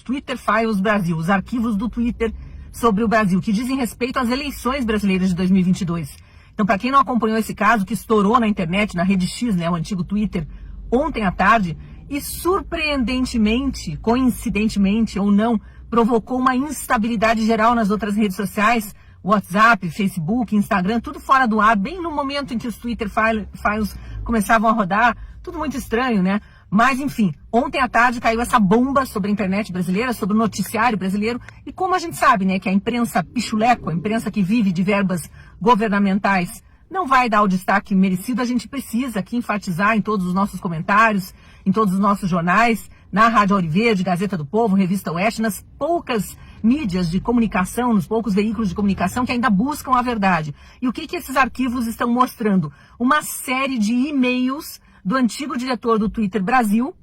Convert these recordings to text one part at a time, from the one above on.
Twitter Files Brasil, os arquivos do Twitter sobre o Brasil, que dizem respeito às eleições brasileiras de 2022. Então, para quem não acompanhou esse caso, que estourou na internet, na Rede X, né, o antigo Twitter, ontem à tarde, e surpreendentemente, coincidentemente ou não, provocou uma instabilidade geral nas outras redes sociais, WhatsApp, Facebook, Instagram, tudo fora do ar, bem no momento em que os Twitter Files começavam a rodar, tudo muito estranho, né? Mas, enfim, ontem à tarde caiu essa bomba sobre a internet brasileira, sobre o noticiário brasileiro, e como a gente sabe, né, que a imprensa pichuleco, a imprensa que vive de verbas governamentais, não vai dar o destaque merecido, a gente precisa aqui enfatizar em todos os nossos comentários, em todos os nossos jornais, na Rádio Ouro Verde, Gazeta do Povo, Revista Oeste, nas poucas mídias de comunicação, nos poucos veículos de comunicação que ainda buscam a verdade. E o que esses arquivos estão mostrando? Uma série de e-mails do antigo diretor do Twitter Brasil,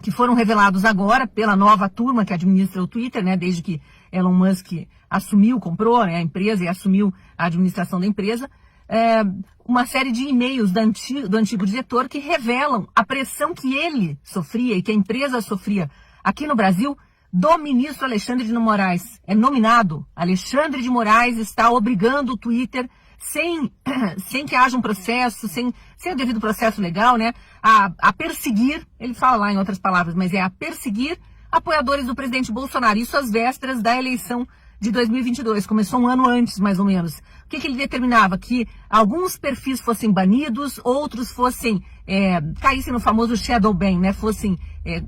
que foram revelados agora pela nova turma que administra o Twitter, né, desde que Elon Musk assumiu, comprou, né, a empresa e assumiu a administração da empresa, uma série de e-mails do antigo diretor que revelam a pressão que ele sofria e que a empresa sofria aqui no Brasil do ministro Alexandre de Moraes. É nominado. Alexandre de Moraes está obrigando o Twitter, sem que haja um processo, sem o devido processo legal, né, a perseguir, ele fala lá em outras palavras, mas é a perseguir apoiadores do presidente Bolsonaro. Isso às vésperas da eleição de 2022, começou um ano antes, mais ou menos. O que ele determinava? Que alguns perfis fossem banidos, outros fossem, caíssem no famoso shadow ban, né? Fossem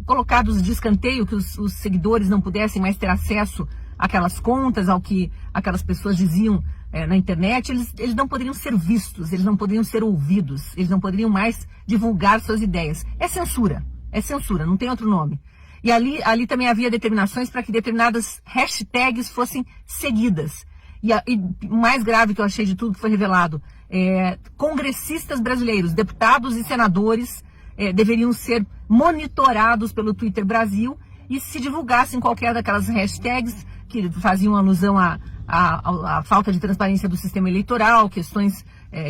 colocados de escanteio, que os seguidores não pudessem mais ter acesso àquelas contas, ao que aquelas pessoas diziam na internet. Eles não poderiam ser vistos, eles não poderiam ser ouvidos, eles não poderiam mais divulgar suas ideias. É censura, não tem outro nome. E ali também havia determinações para que determinadas hashtags fossem seguidas. E o mais grave que eu achei de tudo que foi revelado, congressistas brasileiros, deputados e senadores deveriam ser monitorados pelo Twitter Brasil, e se divulgassem qualquer daquelas hashtags que faziam alusão à falta de transparência do sistema eleitoral, questões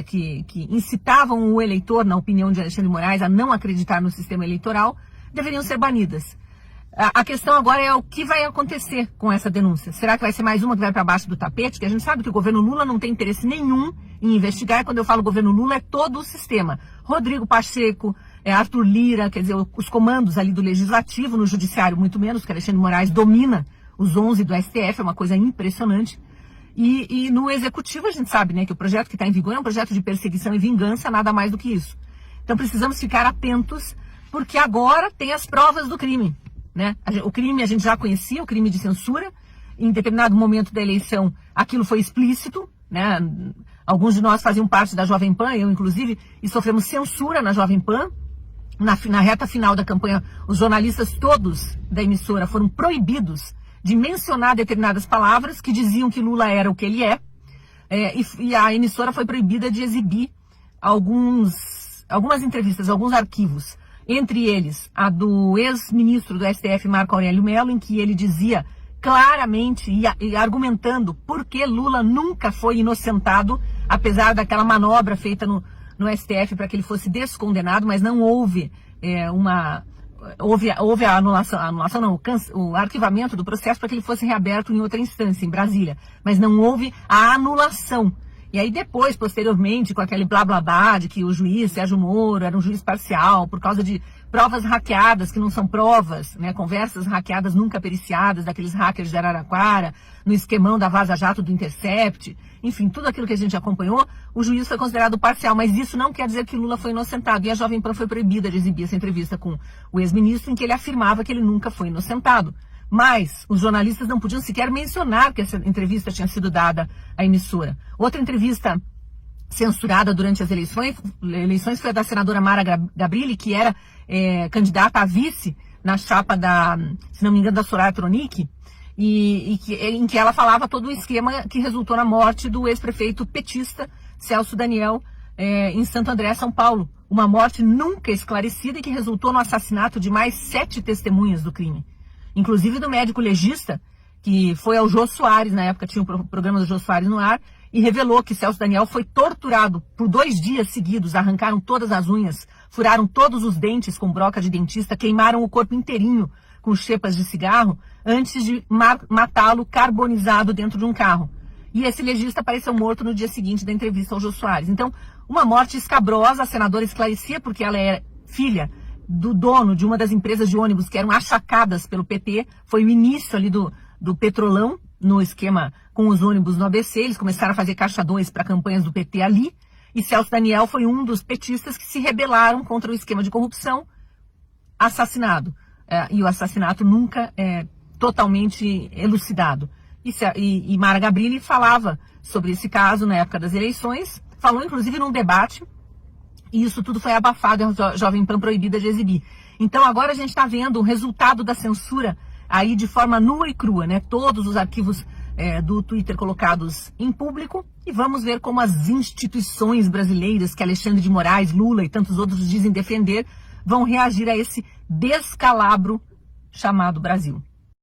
que incitavam o eleitor, na opinião de Alexandre de Moraes, a não acreditar no sistema eleitoral, deveriam ser banidas. A questão agora é o que vai acontecer com essa denúncia. Será que vai ser mais uma que vai para baixo do tapete? Que a gente sabe que o governo Lula não tem interesse nenhum em investigar. Quando eu falo governo Lula, é todo o sistema. Rodrigo Pacheco, Arthur Lira, quer dizer, os comandos ali do Legislativo, no Judiciário muito menos, que Alexandre de Moraes domina os 11 do STF, é uma coisa impressionante. E no Executivo a gente sabe, né, que o projeto que está em vigor é um projeto de perseguição e vingança, nada mais do que isso. Então precisamos ficar atentos, porque agora tem as provas do crime. Né? O crime a gente já conhecia, o crime de censura. Em determinado momento da eleição aquilo foi explícito, né? Alguns de nós faziam parte da Jovem Pan, eu inclusive, e sofremos censura na Jovem Pan. Na reta final da campanha, os jornalistas todos da emissora foram proibidos de mencionar determinadas palavras que diziam que Lula era o que ele é, e a emissora foi proibida de exibir algumas entrevistas, alguns arquivos. Entre eles, a do ex-ministro do STF, Marco Aurélio Mello, em que ele dizia claramente e argumentando por que Lula nunca foi inocentado, apesar daquela manobra feita no STF para que ele fosse descondenado, mas não houve houve a anulação não, o arquivamento do processo para que ele fosse reaberto em outra instância, em Brasília, mas não houve a anulação. E aí depois, posteriormente, com aquele blá blá blá de que o juiz Sérgio Moro era um juiz parcial por causa de provas hackeadas que não são provas, né? Conversas hackeadas nunca periciadas daqueles hackers de Araraquara, no esquemão da Vaza Jato do Intercept, enfim, tudo aquilo que a gente acompanhou, o juiz foi considerado parcial, mas isso não quer dizer que Lula foi inocentado. E a Jovem Pan foi proibida de exibir essa entrevista com o ex-ministro em que ele afirmava que ele nunca foi inocentado. Mas os jornalistas não podiam sequer mencionar que essa entrevista tinha sido dada à emissora. Outra entrevista censurada durante as eleições foi a da senadora Mara Gabrilli, que era candidata a vice na chapa se não me engano, da Soraya Tronic, em que ela falava todo o esquema que resultou na morte do ex-prefeito petista Celso Daniel em Santo André, São Paulo. Uma morte nunca esclarecida e que resultou no assassinato de mais 7 testemunhas do crime. Inclusive do médico legista, que foi ao Jô Soares, na época tinha um programa do Jô Soares no ar, e revelou que Celso Daniel foi torturado por 2 dias seguidos, arrancaram todas as unhas, furaram todos os dentes com broca de dentista, queimaram o corpo inteirinho com chepas de cigarro antes de matá-lo carbonizado dentro de um carro. E esse legista apareceu morto no dia seguinte da entrevista ao Jô Soares. Então, uma morte escabrosa, a senadora esclarecia, porque ela é filha do dono de uma das empresas de ônibus que eram achacadas pelo PT, foi o início ali do Petrolão, no esquema com os ônibus no ABC, eles começaram a fazer caixa 2 para campanhas do PT ali, e Celso Daniel foi um dos petistas que se rebelaram contra o esquema de corrupção, assassinado. E o assassinato nunca é totalmente elucidado. E Mara Gabrilli falava sobre esse caso na época das eleições, falou inclusive num debate, e isso tudo foi abafado, a Jovem Pan proibida de exibir. Então agora a gente está vendo o resultado da censura aí de forma nua e crua, né? Todos os arquivos do Twitter colocados em público, e vamos ver como as instituições brasileiras que Alexandre de Moraes, Lula e tantos outros dizem defender, vão reagir a esse descalabro chamado Brasil.